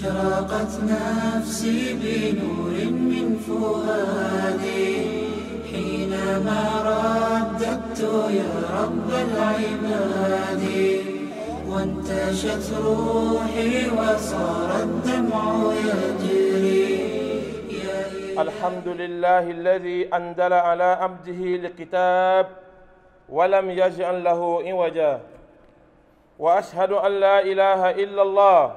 أشرقت نفسي بنور من فؤادي حينما رددت يا رب العباد، وانتشت روحي وصار الدمع يجري. الحمد لله الذي أنزل على عبده الكتاب ولم يجعل له عوجا، وأشهد أن لا إله إلا الله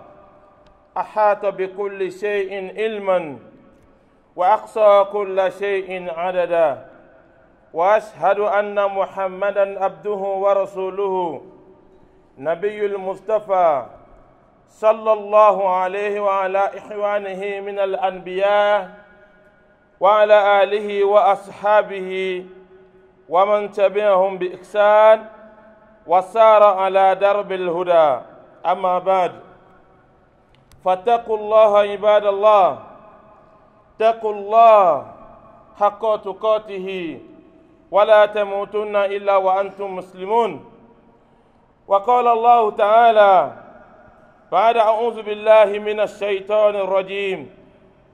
أحاط بكل شيء علما وأقصى كل شيء عددا، وأشهد أن محمدا عبده ورسوله نبي المصطفى صلى الله عليه وعلى إخوانه من الأنبياء وعلى آله وأصحابه ومن تبعهم بإحسان وسار على درب الهدى. أما بعد، فاتقوا الله عباد الله، اتقوا الله حق تقاته ولا تموتن إلا وأنتم مسلمون. وقال الله تعالى بعد أعوذ بالله من الشيطان الرجيم: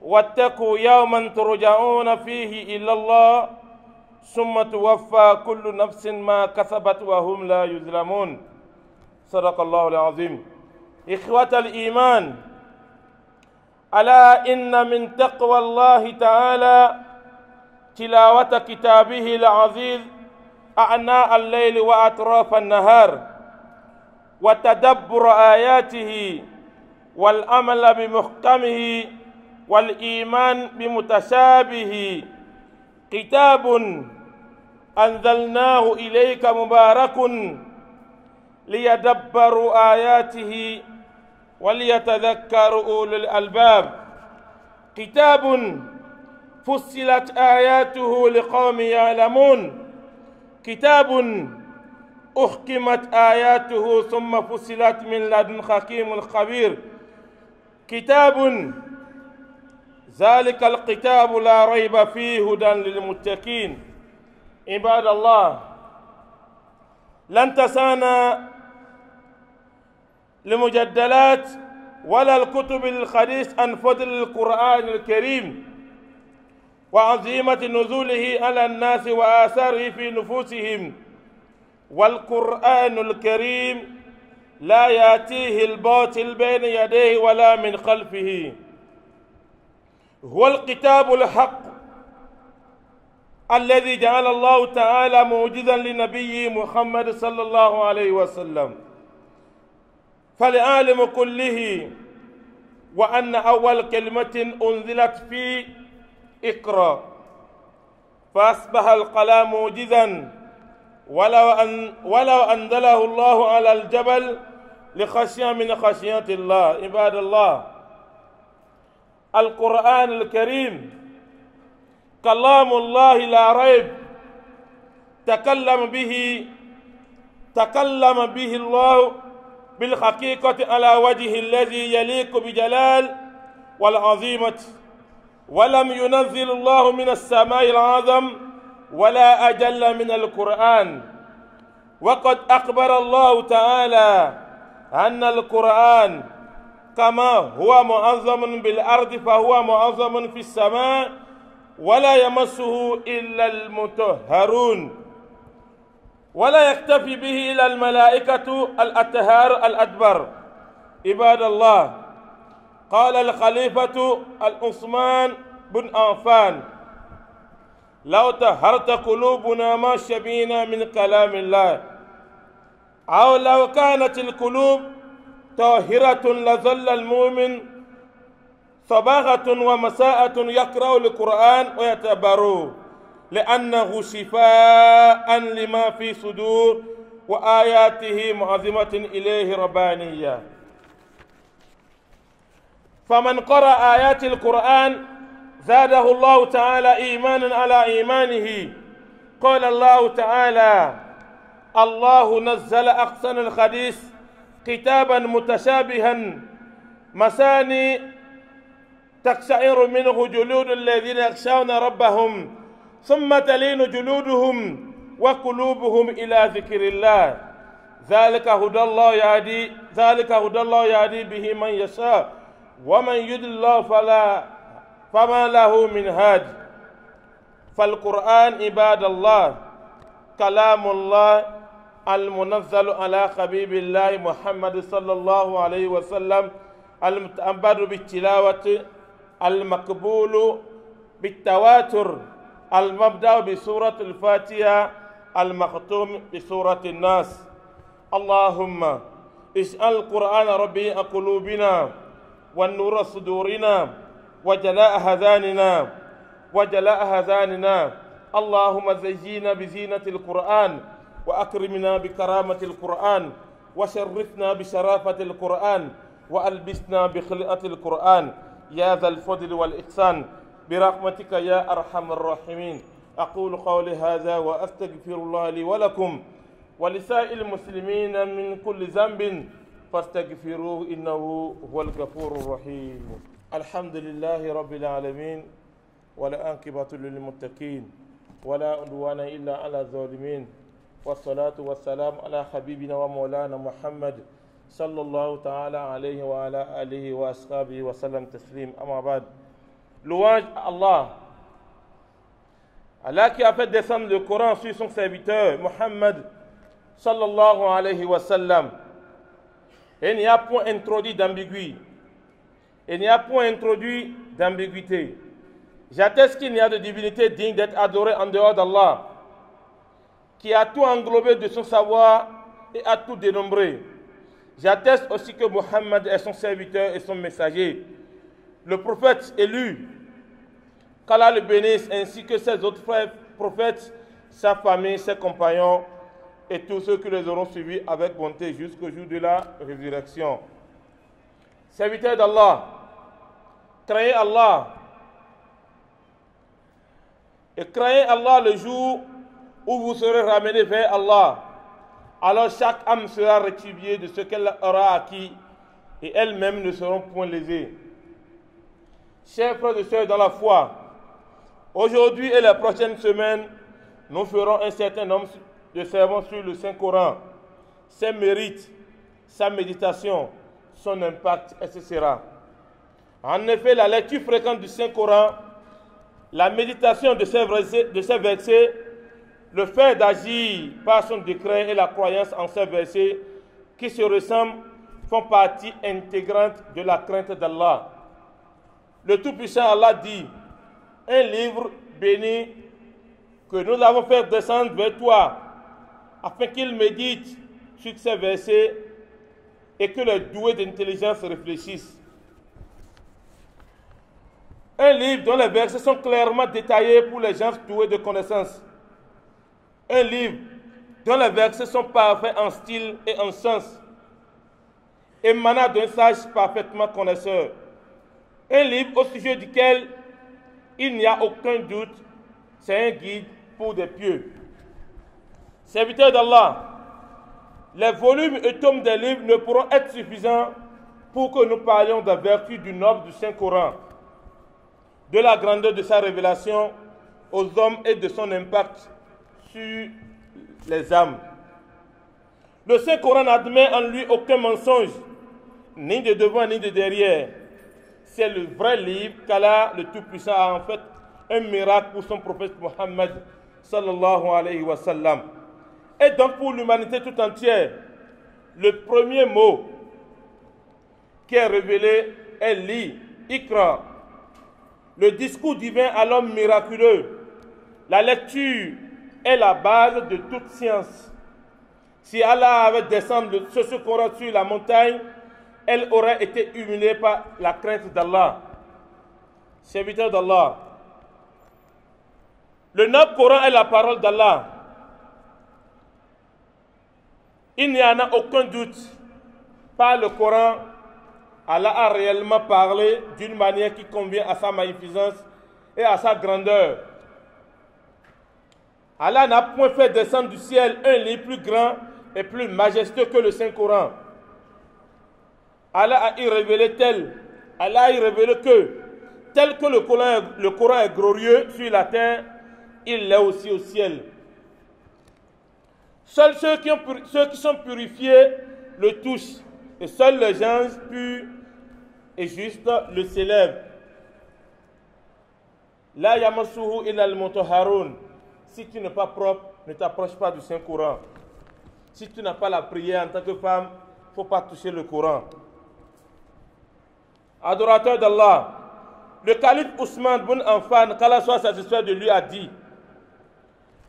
واتقوا يوما ترجعون فيه إلى الله ثم توفى كل نفس ما كسبت وهم لا يظلمون. صدق الله العظيم. إخوة الإيمان، ألا إن من تقوى الله تعالى تلاوة كتابه العزيز أعناء الليل وأطراف النهار، وتدبر آياته والعمل بمحكمه والإيمان بمتشابه. كتاب أنزلناه إليك مبارك ليدبروا آياته وليتذكر أولو الألباب. كتاب فصلت آياته لقوم يعلمون. كتاب أحكمت آياته ثم فصلت من لدن حكيم خبير. كتاب ذلك الكتاب لا ريب فيه هدى للمتقين. عباد الله، لن تسانا لمجدلات ولا الكتب الحديث عن فضل القرآن الكريم وعظيمة نزوله على الناس وآثاره في نفوسهم. والقرآن الكريم لا يأتيه الباطل بين يديه ولا من خلفه، هو الكتاب الحق الذي جعل الله تعالى موجزا لنبيه محمد صلى الله عليه وسلم. فالعالم كله وأن أول كلمة أنزلت في اقرأ، فأصبح القلم موجزا ولو أنزله الله على الجبل لخشية من خشية الله. عباد الله، القرآن الكريم كلام الله لا ريب، تكلم به الله بالحقيقة على وجه الذي يليق بجلال والعظيمة، ولم ينزل الله من السماء العظم ولا أجل من القرآن. وقد أخبر الله تعالى أن القرآن كما هو معظم بالأرض فهو معظم في السماء ولا يمسه إلا المطهرون، ولا يكتفي به إلا الملائكة الأطهار الأدبر. عباد الله، قال الخليفة عثمان بن عفان: لو طهرت قلوبنا ما شبينا من كلام الله، أو لو كانت القلوب طاهرة لظل المؤمن صباغة ومساءة يقرأ القرآن ويتبروا، لأنه شفاء لما في صدور وآياته معظمة إليه ربانية. فمن قرأ آيات القرآن زاده الله تعالى إيمانا على إيمانه. قال الله تعالى: الله نزل أحسن الحديث كتابا متشابها مثاني تقشعر منه جلود الذين يخشون ربهم ثم تلين جلودهم وقلوبهم إلى ذكر الله. ذلك هدى الله يهدي به من يشاء ومن يضلل الله فما له من هاد. فالقرآن عباد الله كلام الله المنزل على حبيب الله محمد صلى الله عليه وسلم المتعبد بالتلاوة المقبول بالتواتر المبدأ بسورة الفاتحة المختوم بسورة الناس. اللهم اجعل القرآن ربيع قلوبنا والنور صدورنا وجلاء أحزاننا. اللهم زينا بزينة القرآن وأكرمنا بكرامة القرآن وشرفنا بشرافة القرآن وألبسنا بخلقة القرآن يا ذا الفضل والإحسان برحمتك يا أرحم الراحمين. أقول قولي هذا وأستغفر الله لي ولكم ولسائر المسلمين من كل ذنب فاستغفروه إنه هو الغفور الرحيم. الحمد لله رب العالمين والعاقبة للمتقين ولا عدوان إلا على الظالمين والصلاة والسلام على حبيبنا ومولانا محمد صلى الله تعالى عليه وعلى آله وأصحابه وسلم تسليم. أما بعد, louange à Allah qui a fait descendre le Coran sur son serviteur Muhammad sallallahu alayhi wa sallam. Et il n'y a point introduit d'ambiguïté. Il n'y a point introduit d'ambiguïté. J'atteste qu'il n'y a de divinité digne d'être adorée en dehors d'Allah, qui a tout englobé de son savoir et a tout dénombré. J'atteste aussi que Muhammad est son serviteur et son messager, le prophète élu, qu'Allah le bénisse, ainsi que ses autres frères prophètes, sa famille, ses compagnons et tous ceux qui les auront suivis avec bonté jusqu'au jour de la résurrection. Serviteurs d'Allah, craignez Allah et craignez Allah le jour où vous serez ramenés vers Allah. Alors chaque âme sera rétribuée de ce qu'elle aura acquis et elles-mêmes ne seront point lésées. Chers frères et sœurs dans la foi, aujourd'hui et les prochaines semaines, nous ferons un certain nombre de sermons sur le Saint-Coran, ses mérites, sa méditation, son impact, etc. En effet, la lecture fréquente du Saint-Coran, la méditation de ces versets, le fait d'agir par son décret et la croyance en ces versets qui se ressemblent font partie intégrante de la crainte d'Allah. Le Tout-Puissant Allah dit, un livre béni que nous avons fait descendre vers toi, afin qu'il médite sur ces versets et que les doués d'intelligence réfléchissent. Un livre dont les versets sont clairement détaillés pour les gens doués de connaissance. Un livre dont les versets sont parfaits en style et en sens, émanant d'un sage parfaitement connaisseur. Un livre au sujet duquel il n'y a aucun doute, c'est un guide pour des pieux. Serviteurs d'Allah, les volumes et tomes des livres ne pourront être suffisants pour que nous parlions de la vertu du noble du Saint-Coran, de la grandeur de sa révélation aux hommes et de son impact sur les âmes. Le Saint-Coran n'admet en lui aucun mensonge, ni de devant ni de derrière. C'est le vrai livre qu'Allah, le Tout-Puissant, a en fait un miracle pour son prophète Muhammad sallallahu alayhi wa sallam. Et donc pour l'humanité tout entière, le premier mot qui est révélé est li, ikra, le discours divin à l'homme miraculeux. La lecture est la base de toute science. Si Allah avait descendu ce Coran sur la montagne, elle aurait été illuminée par la crainte d'Allah. Serviteurs d'Allah, le noble Coran est la parole d'Allah. Il n'y en a aucun doute. Par le Coran, Allah a réellement parlé d'une manière qui convient à sa magnificence et à sa grandeur. Allah n'a point fait descendre du ciel un livre plus grand et plus majestueux que le Saint-Coran. Allah a y révélé que tel que le Coran est glorieux sur la terre, il l'est aussi au ciel. Seuls ceux qui sont purifiés le touchent, et seuls les gens purs et juste le célèbre. La yamassuhu illa al-mutahharun. Si tu n'es pas propre, ne t'approche pas du Saint-Coran. Si tu n'as pas la prière en tant que femme, il ne faut pas toucher le Coran. Adorateur d'Allah, le calife Ousmane ibn Affan, qu'Allah soit satisfait de lui, a dit: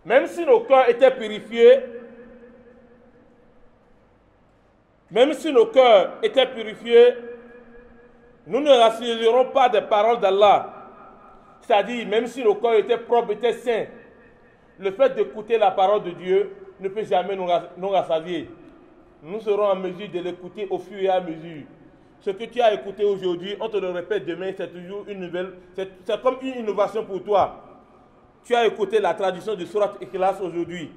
même si nos cœurs étaient purifiés, nous ne rassirerons pas des paroles d'Allah. C'est-à-dire, même si nos cœurs étaient propres, étaient saints, le fait d'écouter la parole de Dieu ne peut jamais nous rassasier. Nous serons en mesure de l'écouter au fur et à mesure. Ce que tu as écouté aujourd'hui, on te le répète demain, c'est toujours une nouvelle, c'est comme une innovation pour toi. Tu as écouté la traduction de Surat Ikhlas aujourd'hui.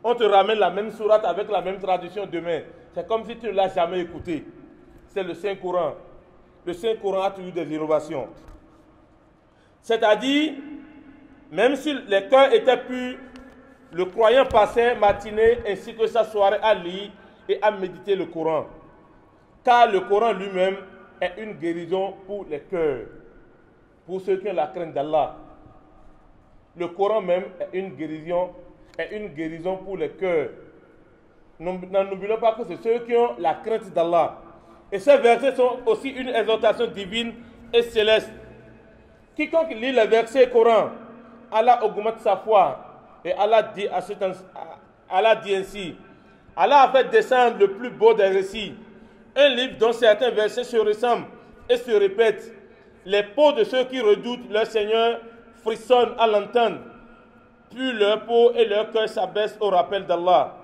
On te ramène la même Surat avec la même traduction demain. C'est comme si tu ne l'as jamais écouté. C'est le Saint-Coran. Le Saint-Coran a toujours des innovations. C'est-à-dire, même si les cœurs étaient purs, le croyant passait matinée ainsi que sa soirée à lire et à méditer le Coran. Car le Coran lui-même est une guérison pour les cœurs, pour ceux qui ont la crainte d'Allah. Le Coran même est une guérison pour les cœurs. N'oublions pas que c'est ceux qui ont la crainte d'Allah. Et ces versets sont aussi une exhortation divine et céleste. Quiconque lit les versets Coran, Allah augmente sa foi. Et Allah dit ainsi: Allah a fait descendre le plus beau des récits, un livre dont certains versets se ressemblent et se répètent. Les peaux de ceux qui redoutent leur Seigneur frissonnent à l'entendre, puis leur peau et leur cœur s'abaissent au rappel d'Allah.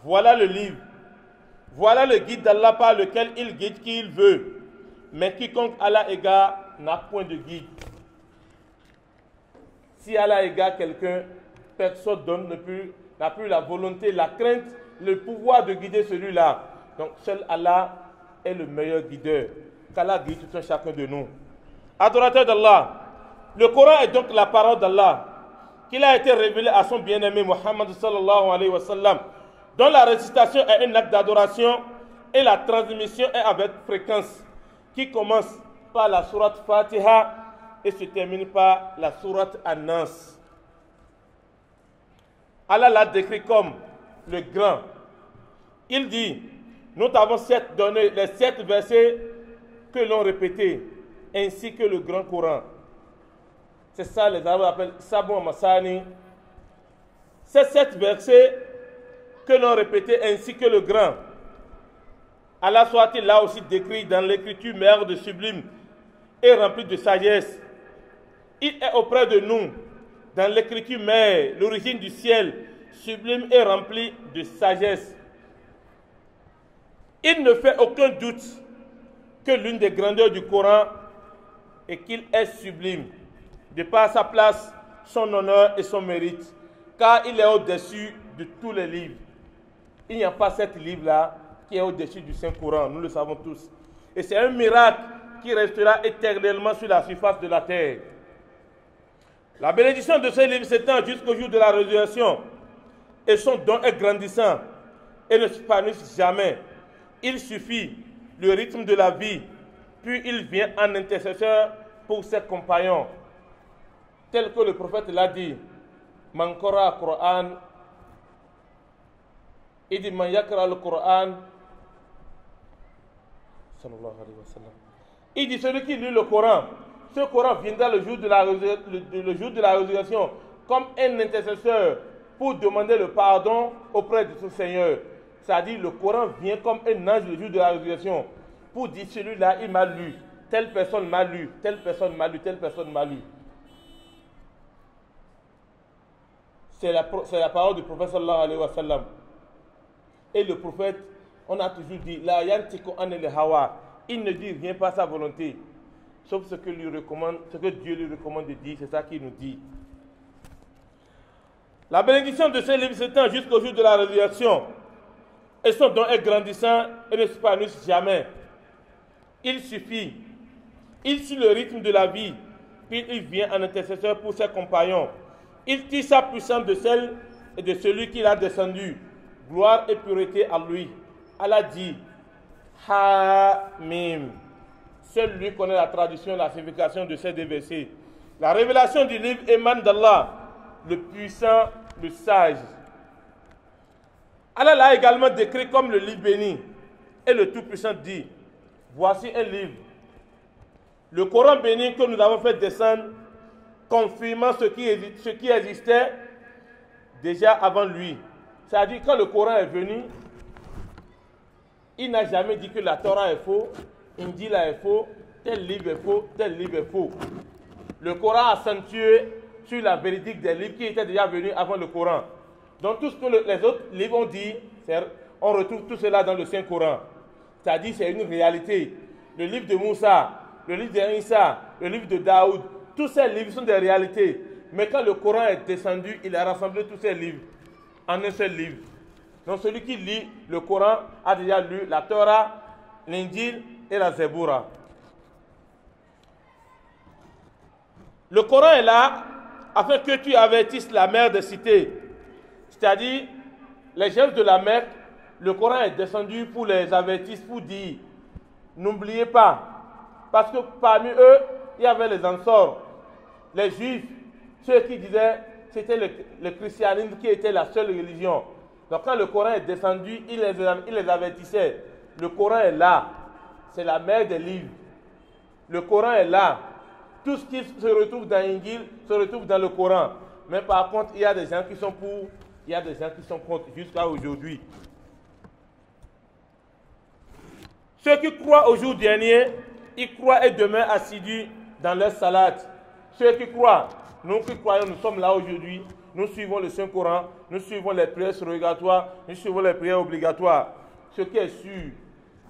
Voilà le livre. Voilà le guide d'Allah par lequel il guide qui il veut. Mais quiconque Allah égare n'a point de guide. Si Allah égare quelqu'un, personne n'a plus la volonté, la crainte, le pouvoir de guider celui-là. Donc seul Allah est le meilleur guideur. Qu'Allah guide tout un chacun de nous. Adorateur d'Allah, le Coran est donc la parole d'Allah, qu'il a été révélé à son bien-aimé Muhammad sallallahu alayhi wa sallam, dont la récitation est un acte d'adoration et la transmission est avec fréquence, qui commence par la sourate Fatiha et se termine par la sourate An-Nas. Allah l'a décrit comme le grand. Il dit: nous t'avons donné les 7 versets que l'on répétait, ainsi que le grand Coran. C'est ça, les Arabes appellent Sabou Masani. Ces 7 versets que l'on répétait, ainsi que le grand. Allah soit-il là aussi décrit dans l'écriture mère de sublime et remplie de sagesse. Il est auprès de nous, dans l'écriture mère, l'origine du ciel, sublime et remplie de sagesse. Il ne fait aucun doute que l'une des grandeurs du Coran est qu'il est sublime, de par sa place, son honneur et son mérite, car il est au-dessus de tous les livres. Il n'y a pas cet livre-là qui est au-dessus du Saint-Coran, nous le savons tous. Et c'est un miracle qui restera éternellement sur la surface de la terre. La bénédiction de ce livre s'étend jusqu'au jour de la résurrection, et son don est grandissant et ne s'épanouit jamais. Il suffit le rythme de la vie, puis il vient en intercesseur pour ses compagnons. Tel que le prophète l'a dit: Man qara Qur'an, il dit Man yakra le Qur'an, sallallahu alayhi wa sallam. Il dit: celui qui lit le Coran, ce Coran viendra le jour de la résurrection comme un intercesseur pour demander le pardon auprès de son Seigneur. C'est-à-dire, le Coran vient comme un ange le jour de la résurrection pour dire: celui-là, il m'a lu, telle personne m'a lu, telle personne m'a lu, telle personne m'a lu. C'est la parole du prophète sallallahu alayhi wa sallam. Et le prophète, on a toujours dit: la yantiku anil hawa, il ne dit rien par sa volonté, sauf ce que Dieu lui recommande de dire, c'est ça qu'il nous dit. La bénédiction de ce livre s'étend jusqu'au jour de la résurrection, et son don est grandissant et ne s'épanouit jamais. Il suit le rythme de la vie, puis il vient en intercesseur pour ses compagnons. Il tire sa puissance de celle et de celui qui l'a descendu. Gloire et pureté à lui. Allah dit: Hamim. Seul lui connaît la traduction et la signification de ces deux versets. La révélation du livre émane d'Allah, le puissant, le sage. Allah l'a également décrit comme le livre béni. Et le Tout-Puissant dit, voici un livre. Le Coran béni que nous avons fait descendre, confirmant ce qui existait déjà avant lui. C'est-à-dire, quand le Coran est venu, il n'a jamais dit que la Torah est faux, Injil est faux, tel livre est faux, tel livre est faux. Le Coran a accentué sur la vérité des livres qui étaient déjà venus avant le Coran. Donc tout ce que les autres livres ont dit, on retrouve tout cela dans le Saint-Coran. C'est-à-dire c'est une réalité. Le livre de Moussa, le livre d'Isa, le livre de Daoud, tous ces livres sont des réalités. Mais quand le Coran est descendu, il a rassemblé tous ces livres en un seul livre. Donc celui qui lit le Coran a déjà lu la Torah, l'Injil et la Zeboura. Le Coran est là afin que tu avertisses la mère des cités. C'est-à-dire, les chefs de la Mecque, le Coran est descendu pour les avertir, pour dire, n'oubliez pas, parce que parmi eux, il y avait les Ansors, les Juifs, ceux qui disaient que c'était le christianisme qui était la seule religion. Donc quand le Coran est descendu, il les avertissait. Le Coran est là, c'est la mère des livres. Le Coran est là. Tout ce qui se retrouve dans l'Injil se retrouve dans le Coran. Mais par contre, il y a des gens qui sont pour, il y a des gens qui sont contre jusqu'à aujourd'hui. Ceux qui croient au jour dernier, ils croient et demeurent assidus dans leur salade. Ceux qui croient, nous qui croyons, nous sommes là aujourd'hui, nous suivons le Saint-Coran, nous suivons les prières surrogatoires, nous suivons les prières obligatoires. Ce qui est sûr,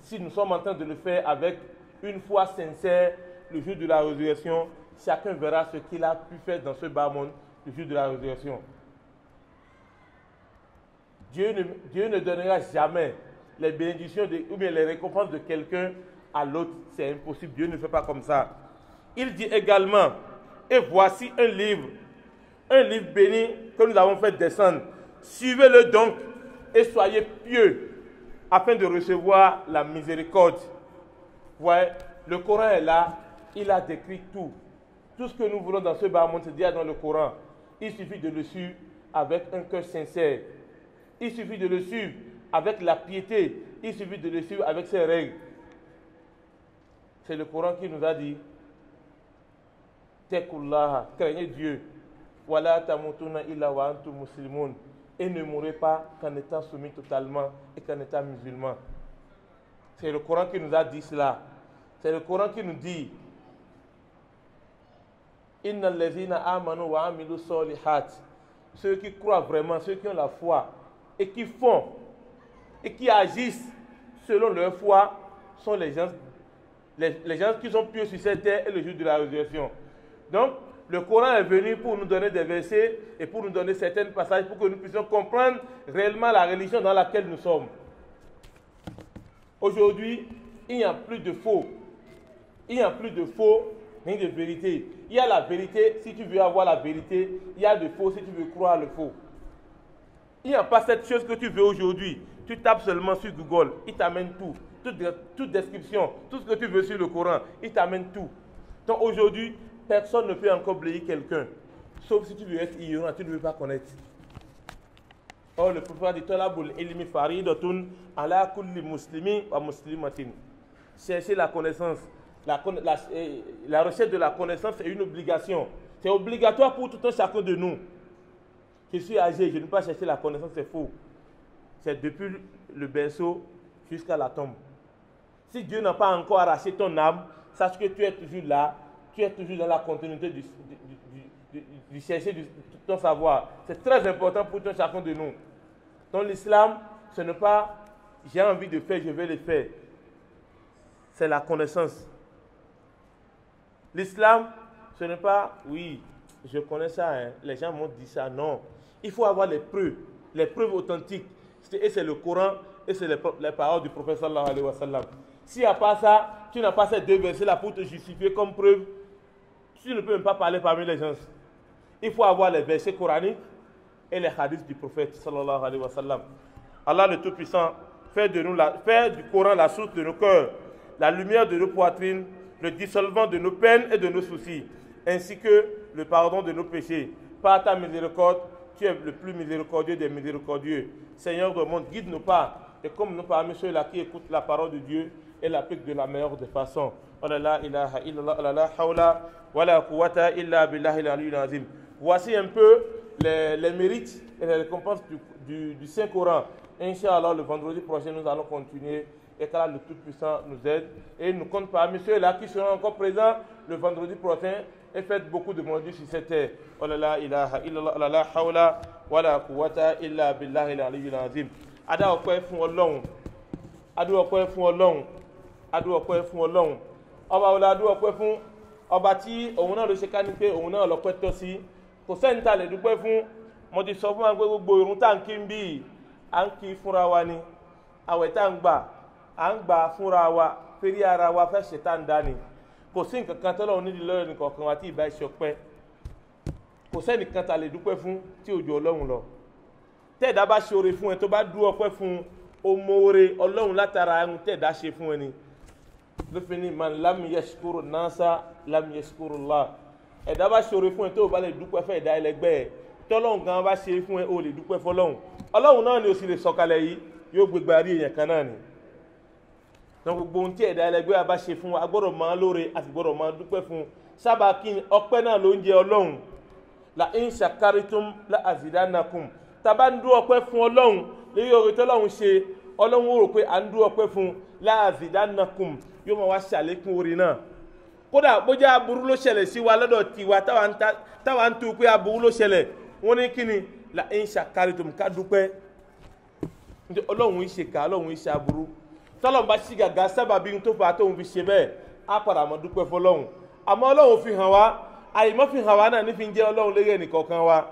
si nous sommes en train de le faire avec une foi sincère, le jour de la résurrection, chacun verra ce qu'il a pu faire dans ce bas monde le jour de la résurrection. Dieu ne donnera jamais les bénédictions ou bien les récompenses de quelqu'un à l'autre. C'est impossible. Dieu ne fait pas comme ça. Il dit également, et voici un livre béni que nous avons fait descendre. Suivez-le donc et soyez pieux afin de recevoir la miséricorde. Ouais, le Coran est là. Il a décrit tout. Tout ce que nous voulons dans ce bas monde, c'est dire dans le Coran. Il suffit de le suivre avec un cœur sincère. Il suffit de le suivre avec la piété. Il suffit de le suivre avec ses règles. C'est le Coran qui nous a dit Tekullaha, craignez Dieu. Wala tamutuna illa wa antum muslimun. Et ne mourrez pas qu'en étant soumis totalement et qu'en étant musulman. C'est le Coran qui nous a dit cela. C'est le Coran qui nous dit Innal lezina amanu wa amilu solihat. Ceux qui croient vraiment, ceux qui ont la foi et qui font et qui agissent selon leur foi sont les gens qui sont pieux sur cette terre et le jour de la résurrection. Donc, le Coran est venu pour nous donner des versets et pour nous donner certains passages pour que nous puissions comprendre réellement la religion dans laquelle nous sommes. Aujourd'hui, il n'y a plus de faux. Il n'y a plus de faux, ni de vérité. Il y a la vérité si tu veux avoir la vérité. Il y a de faux si tu veux croire le faux. Il n'y a pas cette chose que tu veux aujourd'hui. Tu tapes seulement sur Google, il t'amène tout. Toute description, tout ce que tu veux sur le Coran, il t'amène tout. Donc aujourd'hui, personne ne peut encore blâmer quelqu'un. Sauf si tu veux être ignorant, tu ne veux pas connaître. Or, le prophète dit Talabul ilmi faridatun ala kulli muslimin wa muslimatin. Chercher la connaissance. La recherche de la connaissance est une obligation. C'est obligatoire pour tout un chacun de nous. Je suis âgé, je ne peux pas chercher la connaissance, c'est faux. C'est depuis le berceau jusqu'à la tombe. Si Dieu n'a pas encore arraché ton âme, sache que tu es toujours là, tu es toujours dans la continuité du chercher de ton savoir. C'est très important pour tout un chacun de nous. Donc l'islam, ce n'est pas j'ai envie de faire, je vais le faire. C'est la connaissance. L'islam, ce n'est pas, oui, je connais ça, hein, les gens m'ont dit ça. Non. Il faut avoir les preuves authentiques. Et c'est le Coran et c'est les paroles du prophète sallallahu alayhi wa sallam. S'il n'y a pas ça, tu n'as pas ces deux versets-là pour te justifier comme preuve, tu ne peux même pas parler parmi les gens. Il faut avoir les versets coraniques et les hadiths du prophète sallallahu alayhi wa sallam. Allah le Tout-Puissant fait du Coran la source de nos cœurs, la lumière de nos poitrines le dissolvant de nos peines et de nos soucis, ainsi que le pardon de nos péchés. Par ta miséricorde, tu es le plus miséricordieux des miséricordieux. Seigneur du monde, guide nos pas, et comme nous parmi ceux-là qui écoutent la parole de Dieu et l'appliquent de la meilleure des façons. La ilaha illallah, la hawla wa la quwwata illa billahi al-aliyyil azim. Voici un peu les mérites et les récompenses du Saint-Coran. Inch'Allah, le vendredi prochain, nous allons continuer et qu'Allah le Tout-Puissant nous aide. Et nous compte parmi ceux-là qui seront encore présents le vendredi prochain et faites beaucoup de maudits sur cette terre. La ilaha illallah, la hawla wa la quwwata illa billahi al-aliyyil azim. Ada ọpẹ́ fún Ọlọ́run. Adu ọpẹ́ fún Ọlọ́run. Adu ọpẹ́ fún Ọlọ́run. Ọba ọlá adu ọpẹ́ fún ọba tí òun náà ló ṣe ká ní pé òun náà lọ́pẹ́ tọ́ sí. Kò sẹ́ni tá lè dúpẹ́ fún. Mo ti sọ fún wa pé gbogbo ìrun tá ń kí ń bí à ń kí fúnra wa ni. Àwẹ̀ tá ń gbà à ń gbà fúnra wa. Fẹ́rí ara wa fẹ́ ṣe tá ń dání. Kò sí nǹkan kan tọ́lọ́run nídìí lọ́rọ̀ nìkọ̀ọ̀kan wa tí ìbá iṣẹ́ ọpẹ́. Kò sẹ́ni kan tá lè dúpẹ́ fún tí ò ju Ọlọ́run lọ. Tẹ́ẹ̀dá bá ṣe oore fún ẹ tó bá dú ọpẹ́ fún o mọ oore Ọlọ́run látara ẹnu tẹ́ẹ̀dá ṣe fún ẹni. Lófin ní man lam yashkuru nasa lam yashkuru Allah. Ẹ̀dá bá ṣe oore fún ẹ tó bá lè dúpẹ́ fẹ́ ẹ̀dá ẹlẹgbẹ́ ẹ tọ́lọ́run gan bá ṣe fún ẹ o lè dúpẹ́ fọ́lọ́run. Ọlọ́run náà ni o sì lè sọ̀kalẹ̀ yìí yóò gbégbá rí èèyàn kan náà ni. Ní gbogbo ohun tí ẹ̀dá ẹlẹgbẹ́ wa bá ṣe fún wa a gbọ́dọ̀ máa lóore àti gbọ́dọ̀ máa dúpẹ́ fún sábà kí ni ọpẹ́ náà ló ń jẹ Ọlọ́run. La in shakaritum la azidannakum. Tàbá ń dú ọpẹ́ fún Ọlọ́run lórí oore tọ́lọ́run ṣe Ọlọ́run ó rò pé à ń dú ọpẹ́ fún la azidannakum yóò máa wá ṣàlékún oore náà. Kódà bójá aburú ló ṣẹlẹ̀ sí wa lọ́dọ̀ tiwa táwa ń tu pé aburú ló ṣẹlẹ̀ wọ́n ní kí ni la in shakaritum ká dúpẹ́. Nítorí Ọlọ́run ìṣèkà Ọlọ́run ìṣe aburú tọ́lọ́run bá ṣí gàgà sábàbí tó fà á tóun fi ṣe bẹ́ẹ̀ á padà mọ́ dúpẹ́ fọlọ́run àmọ́ Ọlọ́run fi hàn wá àyèmọ́ fi hàn wá náà ní fi ń jẹ́ Ọlọ́run lórí ẹnìkọ̀ọ̀kan wa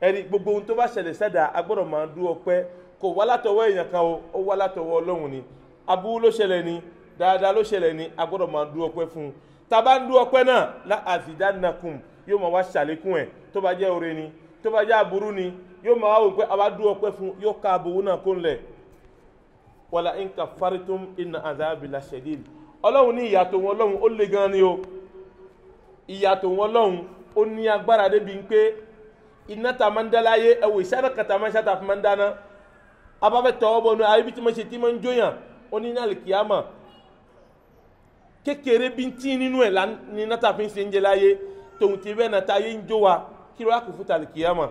ẹni gbogbo ohun tó bá ṣẹlẹ̀ sẹ́dá a gbọ́dọ̀ máa dú ọpẹ́ kò wá látọwọ́ èèyàn kan o ó wá látọwọ́ Ọlọ́run ni aburú ló ṣẹlẹ̀ ni dáadáa ló ṣẹlẹ̀ ni a gbọ́dọ̀ máa dú ọpẹ́ fún un tá bá ń dú ọpẹ́ náà la azidannakum yóò máa wá ṣàlékún ẹ̀ tó bá jẹ́ oore ni tó bá jẹ́ aburú ni yóò máa wá wò pé a bá dú ọpẹ́ fún yóò ká aburú náà kó ń lẹ̀ wala in kafartum inna azabi la shadid Ọlọ́run ní ìyàtọ̀ wọn Ọlọ́run ó le gan ni o ìyàtọ̀ wọn Ọlọ́run ó ní agbára débi ń pé iná ta máa ń dá láyé ẹwọ ìṣáná kàtà máa ń ṣàtà fún máa ń dáná abáfẹ́ tọwọ́ bọ̀ ní ayé bí tí mo ṣe tí mo ń jóyàn ó ní náà kìámà kékeré bí ń tí nínú ẹ̀ ní iná ta fi ń ṣe ń jẹ láyé tòun ti bẹ́ẹ̀ náà ta ayé ń jó wa kí ló wá kò fún ta kìámà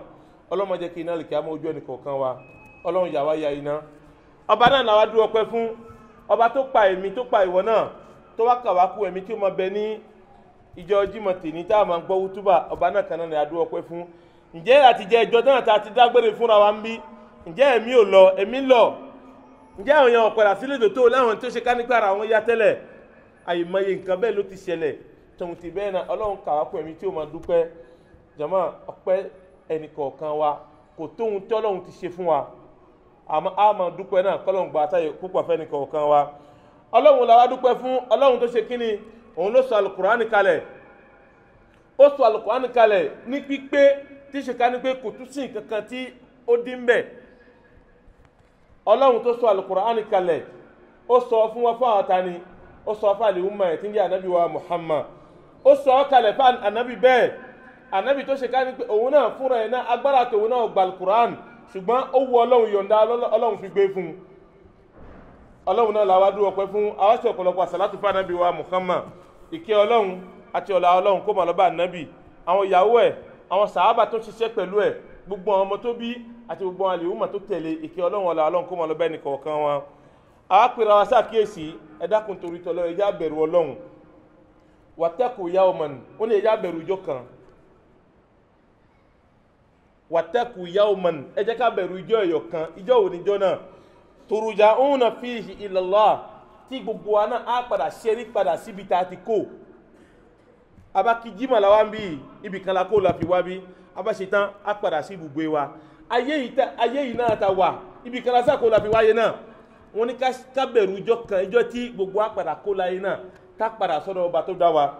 Ọlọ́run jẹ́ kí iná kìámà ojú ẹnì kọ̀ọ̀kan wa Ọlọ́run yà wá ya iná ọba náà làwa dúró ọpẹ́ fún ọba tó pa èmi tó pa ìwọ náà tó wá kà wá kú ẹ̀mí tí ó máa bẹ ní ìjọ Jímọ̀ tèmi tá a máa gbọ́ wútúbà ọba náà kan náà ni a dúró ọpẹ́ fún ǹjẹ́ àti jẹ́ ìjọ náà tá a ti dágbére fúnra wa ń bí ǹjẹ́ ẹ̀mí ò lọ ẹ̀mí lọ ǹjẹ́ àwọn èèyàn ọ̀pẹ̀lá sílẹ̀ tó láwọn tó ṣe ká nípa ara wọn yá tẹ́lẹ̀ àyèmọye nǹkan bẹ́ẹ̀ ló ti ṣẹlẹ̀ tòun ti bẹ́ẹ̀ náà Ọlọ́run kà wá kú ẹ̀mí tí ó máa dúpẹ́ jàmá ọpẹ́ ẹnì kọ̀ọ̀kan wa kò tóhun tí Ọlọ́run ti ṣe fún wa àmọ́ a máa dúpẹ́ náà kọ́lọ́run gba àtàyè púpọ̀ fẹ́ nìkan ọ̀kan wa Ọlọ́run la wá dúpẹ́ fún Ọlọ́run tó ṣe kíni òun ló sọ alukurani kalẹ̀ ó sọ alukurani kalẹ̀ ní pípé tí ṣe ká ní pé kò tún sí nǹkan kan tí ó dín bẹ̀ Ọlọ́run tó sọ alukurani kalẹ̀ ó sọ fún wa fún àwọn tani ó sọ fún àlè umma ẹ̀ tí ń jẹ́ anabi wa Muhammad ó sọ kalẹ̀ fún anabi bẹ́ẹ̀ anabi tó ṣe ká ní pé òun náà fúnra ẹ̀ náà agbára tòun náà gba alukurani ṣùgbọ́n ó wu Ọlọ́run yọ̀ǹda Ọlọ́run fi gbé fún un Ọlọ́run náà làwa dúró ọpẹ́ fún àwọn ṣe ọ̀pọ̀lọpọ̀ àsàlátù fún ànábì wa Muhammad ìkẹ́ Ọlọ́run àti ọlá Ọlọ́run kó máa lọ bá ànábì àwọn ìyàwó ẹ̀ àwọn sàhábà tó ṣiṣẹ́ pẹ̀lú ẹ̀ gbogbo àwọn ọmọ tó bí àti gbogbo àwọn àlèhùnmọ̀ tó tẹ̀lé ìkẹ́ Ọlọ́run ọlá Ọlọ́run kó máa lọ bá ẹnì kọ̀ọ̀kan wọn àwa pèrè àwọn ṣàkíyèsí ẹ dákun torí tọ́lọ́ ẹ já bẹ̀rù Ọlọ́run wattaqu yawman ó ní ẹ já bẹ̀rù ìjọ kan wattaqu yawman ẹ jẹ́ ká bẹ̀rù ìjọ ẹ̀yọ̀ kan ìjọ wo ni ìjọ náà turja'una fihi ila Allah tí gbogbo wa náà á padà ṣẹ́rí padà síbi tá a ti kó abáki jímọ̀ làwa ń bí ibì kan la kó la fi wá bí abáṣetán á padà sí ibùgbé wa ayé yìí náà ta wà ibì kan la sá kó la fi wáyé náà wọ́n ní ká bẹ̀rù ìjọ kan ìjọ tí gbogbo wa padà kó láyé náà tá padà sọ́dọ̀ ọba tó dá wa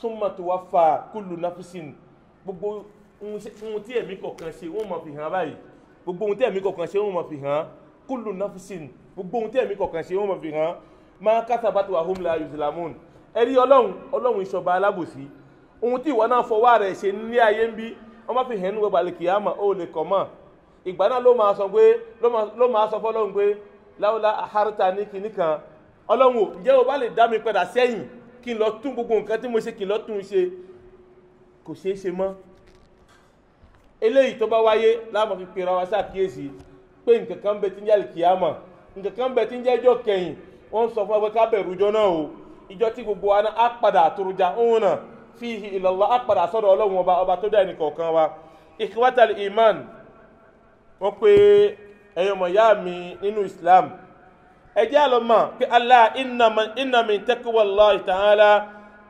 summa tuwaffa kullu nafsin gbogbo ohun tí ẹ̀mí kọ̀ọ̀kan ṣe wọ́n mọ̀ fi hàn báyìí gbogbo ohun tí ẹ̀mí kọ̀ọ̀kan ṣe wọ́n mọ̀ fi hàn kullu nafsin gbogbo ohun tí ẹ̀mí kọ̀ọ̀kan ṣe wọ́n mọ̀ fi hàn ma kasabat wa hum la yuzlamun ẹ̀rí ọlọ́run ìṣọba alábòsí ohun tí ìwọ náà fọwọ́ rẹ̀ ṣe ní ayé ń bí wọ́n bá fi hẹ́nu gbogbo àlìkìyàmọ̀ ó lè kọ̀ mọ́ ìgbà náà ló máa sọ fọ́lọ́run pé láwùlá àhárítà ní kinní kan ọlọ́run ò ǹjẹ́ o bá lè dá mi padà sẹ́yìn kí n lọ tún gbogbo nǹkan tí mo ṣe kí n lọ tún ṣe kò ṣeé ṣe mọ́ eléyìí tó bá wáyé láàmú fi pera wa ṣàkíyèsí pé nǹkan kan bẹ tí ń jẹ́ àlìkìyàmọ̀ nǹkan kan bẹ tí ń jẹ́ ẹjọ́ kẹyìn wọ́n sọ fún wa pé ká bẹ̀rù ìjọ náà o ìjọ tí gbogbo wa náà á padà àtòrújà òun náà fihi ilallah á padà sọ́dọ̀ ọlọ́run ọba tó dá ẹnì kọ̀ọ̀kan wa ikhwatal iman wọ́n pe ẹ̀yọ́mọ̀ yá mi nínú Islam ẹjẹ́ àlọ́mọ̀ pé Allah inna min taqwallahi ta'ala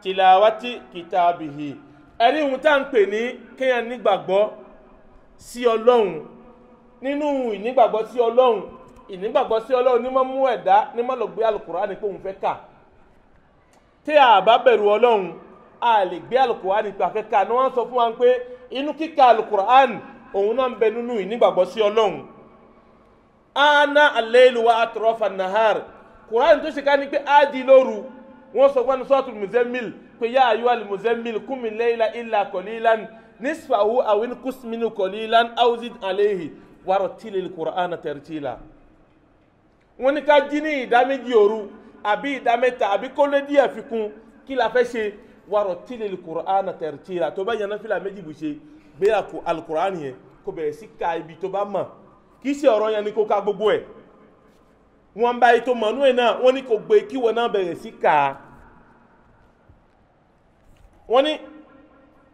tilawati kitabihi ẹ̀rí ohun tá à ń pè ní kéèyàn nígbàgbọ́ sí ọlọ́run nínú ìnígbàgbọ́ sí ọlọ́run ní mọ́ mú ẹ̀dá ní mọ́ lọ gbé Al-Qur'ani pé òun fẹ́ kà tí a bá bẹ̀rù ọlọ́run a lè gbé Al-Qur'ani pé a fẹ́ kà ní wọ́n sọ fún wa pé inú kíkà Al-Qur'ani òun náà ń bẹ nínú ìnígbàgbọ́ sí ọlọ́run ana al-layl wa atrafa an-nahar Qur'an tó ṣe ká ní pé á di lóru wọ́n sọ fún Suratul Muzammil pé ya ayyuhal muzammil qum al-layla illa qalilan nisfahu aw inqus minhu qalilan aw zid alayhi warattilil Qur'ana tartila wọ́n ní ká jí ní ìdá méjì òru àbí ìdá mẹ́ta àbí kó lé díẹ̀ fi kún kí la fẹ́ ṣe warattilil Qur'ana tartila tó bá yan náfìlà méjì bù ṣe gbé Al-Qur'an yẹn kó bẹ̀rẹ̀ sí ka ibi tó bá mọ̀ kì í ṣe ọ̀rọ̀ yẹn ni kó ka gbogbo ẹ̀ wọ́n bá ètò mọ̀nú ẹ̀ náà wọ́n ní kò gbé kí wọ́n náà bẹ̀rẹ̀ sí kà á wọ́n ní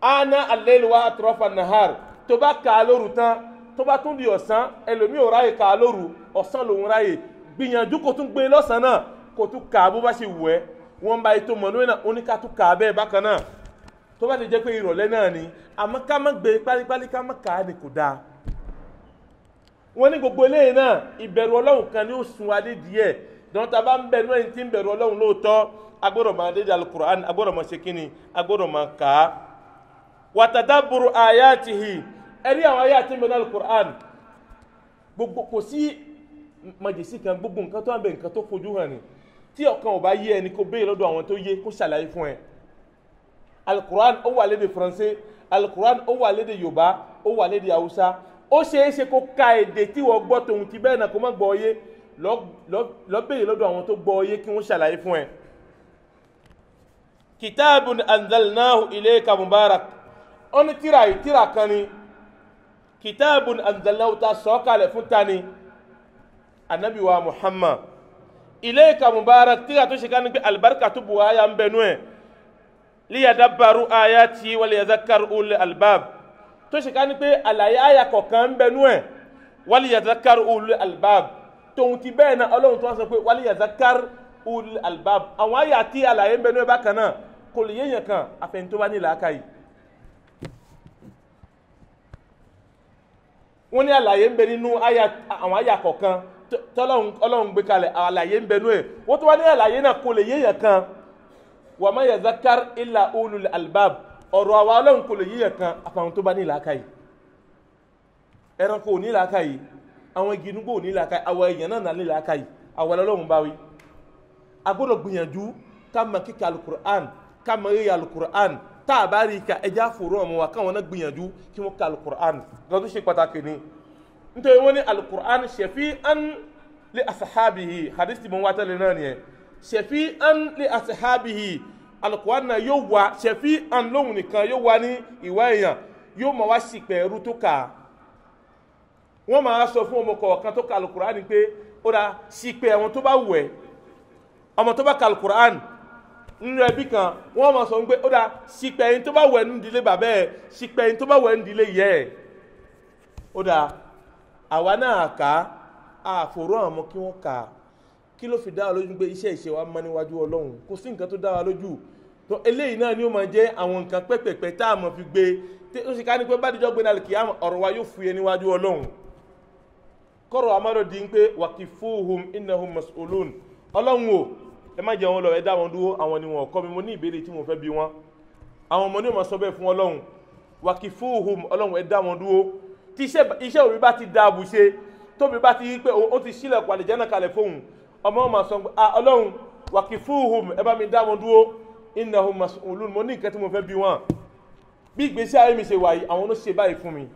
ana al-layl wa atrafa an-nahar tó bá kà á lóru tán tó bá tún di ọ̀sán ẹlòmíì ò ráyè kà á lóru ọ̀sán lòun ráyè gbìyànjú kó tún gbé lọ́sàn náà kó tún kà á bó bá ṣe wù ẹ́ wọ́n bá ètò mọ̀nú ẹ̀ náà wọ́n ní ká tún kà á bẹ́ẹ̀ bákan náà tó bá ti jẹ́ pé ìrọ̀lẹ́ náà ni àmọ́ ká má gbé pálípálí ká má kà á ní kò dáa wọ́n ní gbogbo eléyìí náà ìbẹ̀rù ọlọ́run kan ní ó sun adé díẹ̀ dọ́ńtà bá ń bẹ̀rù ẹni tí ń bẹ̀rù ọlọ́run lóòótọ́ agbọ́dọ̀ máa dé Al-Qur'an agbọ́dọ̀ máa ṣe kíni agbọ́dọ̀ máa kà á wa tadabburu ayatihi ẹ̀rí àwọn ayé àti ìmọ̀nà Al-Qur'an gbogbo kò sí màjèsí kan gbogbo nǹkan tó ń bẹ nǹkan tó fojú hàn ní tí ọ̀kan ò bá yé ẹni kó béèrè lọ́dọ̀ àwọn tó yé kó ṣàlàyé fún ẹ Al-Qur'an ó wà lédè Faransé Al-Qur'an ó wà lédè Yorùbá ó wà lédè Haúsá ó ṣeé ṣe kó ka èdè tí wọ́n gbọ́ tòun ti bẹ́ẹ̀ náà kó má gbọ́ ọyé lọ béèrè lọ́dọ̀ àwọn tó gbọ́ ọyé kí wọ́n ṣàlàyé fún ẹ. kitabun anzalnahu ilayka mubarak ó ní tíra kan ni kitabun anzalnahu ta sọ̀kalẹ̀ fún tani anabi wa Muhammad ilayka mubarak tíra tó ṣe ká ní pé alibarika tó bu aya ń bẹnu ẹ liyadabbaru ayati wa liyadhakkaru ulul albab tó ṣe ká ní pé àlàyé àyà kọ̀ọ̀kan ń bẹnu ẹ̀ waliyadhakkaru ulul albab tóun ti bẹ́ẹ̀ náà ọlọ́run tó wá sọ pé waliyadhakkaru ulul albab àwọn àyà tí àlàyé ń bẹnu ẹ̀ bákan náà kò lè yéèyàn kan àfẹn tó bá ní làákàyè wọ́n ní àlàyé ń bẹ nínú àwọn àyà kọ̀ọ̀kan tọ́lọ́run gbé kalẹ̀ àlàyé ń bẹnu ẹ̀ wọ́n tó wá ní àlàyé náà kò lè yéèyàn kan wa ma yadhakkar illa ulul albab ọ̀rọ̀ àwa ọlọ́run kò lè yíyàn kan àfàwọn tó bá ní làákàyè ẹranko ò ní làákàyè àwọn igi inúgbò ò ní làákàyè àwọn èèyàn náà ní làákàyè àwọn ọlọ́run bá wí a gbọ́dọ̀ gbìyànjú ká mọ kíkà Al-Qur'an ká mọ rírí Al-Qur'an tá a bá rí i ká ẹja fòrò ọmọ wa káwọn náà gbìyànjú kí wọ́n ka Al-Qur'an lọ́dún ṣe pàtàkì ni nítorí wọ́n ní Al-Qur'an shafi'an li ashabihi hadith tí mo wá tẹ́lẹ̀ náà nìyẹn shafi'an li ashabihi Al-Qur'an náà yóò wá ṣẹ̀fí àn lóhun nìkan yóò wá ní ìwá èèyàn yóò máa wá ṣìpẹ̀ ẹrú tó kà á wọ́n máa sọ fún ọmọ kọ̀ọ̀kan tó ka Al-Qur'an ni pé ó dá ṣìpẹ̀ ẹ̀wọ̀n tó bá wù ẹ́ ọmọ tó bá ka Al-Qur'an nínú ẹbí kan wọ́n máa sọ pé ó dá ṣìpẹ̀ ẹ̀yìn tó bá wù ẹ́ ní ìdílé bàbá ẹ̀ ṣìpẹ̀ ẹ̀yìn tó bá wù ẹ́ ní ìdílé yẹ ẹ̀ ó dá àwa náà kà á àfòrò àwọn ọmọ kí wọ́n kà á kí ló fi dá wa lójú pé iṣẹ́ ìṣe wa mọ́ níwájú Ọlọ́run kò sí nǹkan tó dá wa lójú tó eléyìí náà ni ó máa jẹ́ àwọn nǹkan pẹ́pẹ̀pẹ́ tá a mọ̀ fi gbé tí ó sì ká ní pé bá dijọ́ gbé nàlẹ́ kìí ọ̀rọ̀ wa yóò fúyẹ́ níwájú Ọlọ́run kọ́rọ̀ amárò di ń pé waqifuhum innahum mas'ulun Ọlọ́run o ẹ má jẹ́ wọn lọ ẹ dá wọn dúró àwọn ni wọn kọ́ mi mo ní ìbéèrè tí mo fẹ́ bi wọn àwọn ọmọ ní ó máa sọ bẹ́ẹ̀ fún Ọlọ́run waqifuhum Ọlọ́run ẹ dá wọn dúró tí iṣẹ́ òbí bá ti dá àbùṣe tóbi bá ti rí pé ó ti sílẹ̀ pàlẹ̀ jẹ́ náà kalẹ̀ fóun ọmọ ọmọ sọ Ọlọ́run waqifuhum ẹ bá mi dá wọn dúró innahum mas'ulun mo ní nǹkan tí mo fẹ́ bi wọ́n bí ìgbésí ayé mi ṣe wà yìí àwọn ló ṣe báyìí fún mi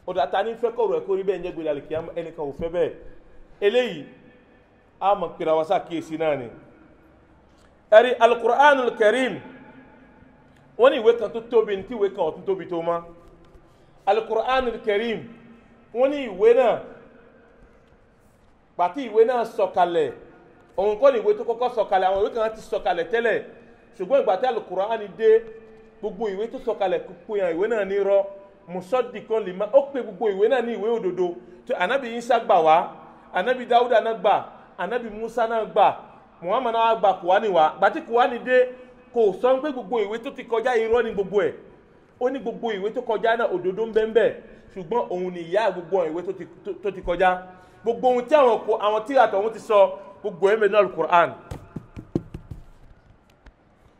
ọ̀dà ta ní fẹ́ kọ̀rọ̀ ẹ̀kọ́ rí bẹ́ẹ̀ ń jẹ́ gbélé àlèkè ẹnìkan ò fẹ́ bẹ́ẹ̀ eléyìí a mọ̀ pèrè àwọn sákìyèsí náà ni ẹ̀rí Al-Qur'anul Karim wọ́n ní ìwé kan tó tóbi ní tí ìwé kan ọ̀tún tóbi tó mọ́ Al-Qur'anul Karim wọ́n ní ìwé náà pàtí ìwé náà sọ̀kalẹ̀ òun kọ́ ni ìwé tó kọ́kọ́ sọ̀kalẹ̀ àwọn ìwé kan ti sọ̀kalẹ̀ tẹ́lẹ̀ ṣùgbọ́n ìgbà tí Al-Qur'an dé gbogbo ìwé tó sọ̀kalẹ̀ kúkú yàn ìwé náà ní rọ́ musaddiqan lima ó pè gbogbo ìwé náà ní ìwé òdodo tó anabi Isa gbà wá anabi Dawuda náà gbà anabi Musa náà gbà Muhammad náà gbà Kùránì wá gbàtí Kùránì dé kò sọ pé gbogbo ìwé tó ti kọjá irọ́ ní gbogbo ẹ̀ ó ní gbogbo ìwé tó kọjá náà òdodo ń bẹ́ẹ̀ ṣùgbọ́n òun ni ìyá gbogbo ìwé tó ti kọjá gbogbo ohun tí àwọn tí àtọ̀hún ti sọ gbogbo ẹ̀mẹ́ náà Al-Qur'an